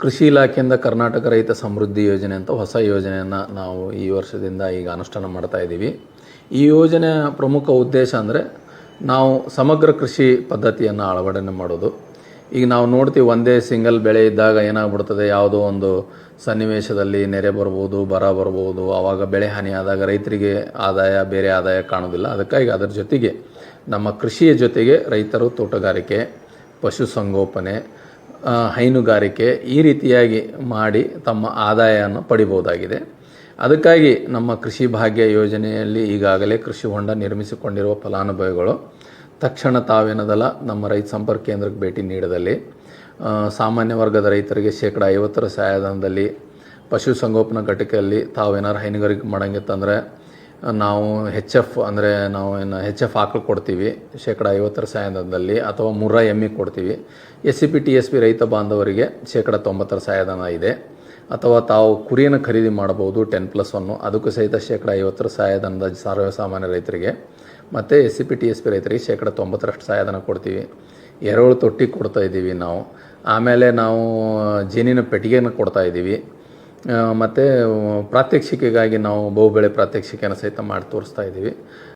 ಕೃಷಿ ಇಲಾಖೆಯಿಂದ ಕರ್ನಾಟಕ ರೈತ ಸಮೃದ್ಧಿ ಯೋಜನೆ ಅಂತ ಹೊಸ ಯೋಜನೆಯನ್ನು ನಾವು ಈ ವರ್ಷದಿಂದ ಈಗ ಅನುಷ್ಠಾನ ಮಾಡ್ತಾ ಇದ್ದೀವಿ. ಈ ಯೋಜನೆಯ ಪ್ರಮುಖ ಉದ್ದೇಶ ಅಂದರೆ ನಾವು ಸಮಗ್ರ ಕೃಷಿ ಪದ್ಧತಿಯನ್ನು ಅಳವಡಿಕೆ ಮಾಡೋದು. ಈಗ ನಾವು ನೋಡ್ತೀವಿ, ಒಂದೇ ಸಿಂಗಲ್ ಬೆಳೆ ಇದ್ದಾಗ ಏನಾಗ್ಬಿಡ್ತದೆ, ಯಾವುದೋ ಒಂದು ಸನ್ನಿವೇಶದಲ್ಲಿ ನೆರೆ ಬರ್ಬೋದು, ಬರ ಬರ್ಬೋದು, ಆವಾಗ ಬೆಳೆ ಹಾನಿ ಆದಾಗ ರೈತರಿಗೆ ಬೇರೆ ಆದಾಯ ಕಾಣೋದಿಲ್ಲ. ಅದಕ್ಕಾಗಿ ಅದರ ಜೊತೆಗೆ ನಮ್ಮ ಕೃಷಿಯ ಜೊತೆಗೆ ರೈತರು ತೋಟಗಾರಿಕೆ, ಪಶುಸಂಗೋಪನೆ, ಹೈನುಗಾರಿಕೆ ಈ ರೀತಿಯಾಗಿ ಮಾಡಿ ತಮ್ಮ ಆದಾಯವನ್ನು ಪಡಿಬೋದಾಗಿದೆ. ಅದಕ್ಕಾಗಿ ನಮ್ಮ ಕೃಷಿ ಭಾಗ್ಯ ಯೋಜನೆಯಲ್ಲಿ ಈಗಾಗಲೇ ಕೃಷಿ ಹೊಂಡ ನಿರ್ಮಿಸಿಕೊಂಡಿರುವ ಫಲಾನುಭವಿಗಳು ತಕ್ಷಣ ತಾವೇನದಲ್ಲ ನಮ್ಮ ರೈತ ಸಂಪರ್ಕ ಕೇಂದ್ರಕ್ಕೆ ಭೇಟಿ ನೀಡದಲ್ಲಿ ಸಾಮಾನ್ಯ ವರ್ಗದ ರೈತರಿಗೆ 50% ಸಹಾಯಧನದಲ್ಲಿ, ಪಶುಸಂಗೋಪನಾ ಘಟಕದಲ್ಲಿ ತಾವೇನಾರು ಹೈನುಗಾರಿಕೆ ಮಾಡಂಗಿತ್ತಂದರೆ ನಾವು HF ಅಂದರೆ ನಾವು HF ಆಕಳು ಕೊಡ್ತೀವಿ 50% ಸಹಾಯಧನದಲ್ಲಿ, ಅಥವಾ ಮುರ್ರಾ ಎಮ್ಮೆ ಕೊಡ್ತೀವಿ. SCP TSP ರೈತ ಬಾಂಧವರಿಗೆ 90% ಸಹಾಯಧನ ಇದೆ. ಅಥವಾ ತಾವು ಕುರಿಯನ್ನು ಖರೀದಿ ಮಾಡಬಹುದು 10+1, ಅದಕ್ಕೂ ಸಹಿತ 50% ಸಹಾಯಧನದ ಸಾಮಾನ್ಯ ರೈತರಿಗೆ. ಮತ್ತು SCP TSP ರೈತರಿಗೆ 90% ಸಹಾಯಧನ ಕೊಡ್ತೀವಿ. ಎರೆಹುಳು ತೊಟ್ಟಿ ಕೊಡ್ತಾ ಇದ್ದೀವಿ ನಾವು. ಆಮೇಲೆ ನಾವು ಜೇನಿನ ಪೆಟ್ಟಿಗೆಯನ್ನು ಕೊಡ್ತಾ ಇದ್ದೀವಿ. ಮತ್ತು ಪ್ರಾತ್ಯಕ್ಷಿಕೆಗಾಗಿ ನಾವು ಬಹುಬೆಳೆ ಪ್ರಾತ್ಯಕ್ಷಿಕೆಯನ್ನು ಸಹಿತ ಮಾಡಿ ತೋರಿಸ್ತಾ ಇದ್ದೀವಿ.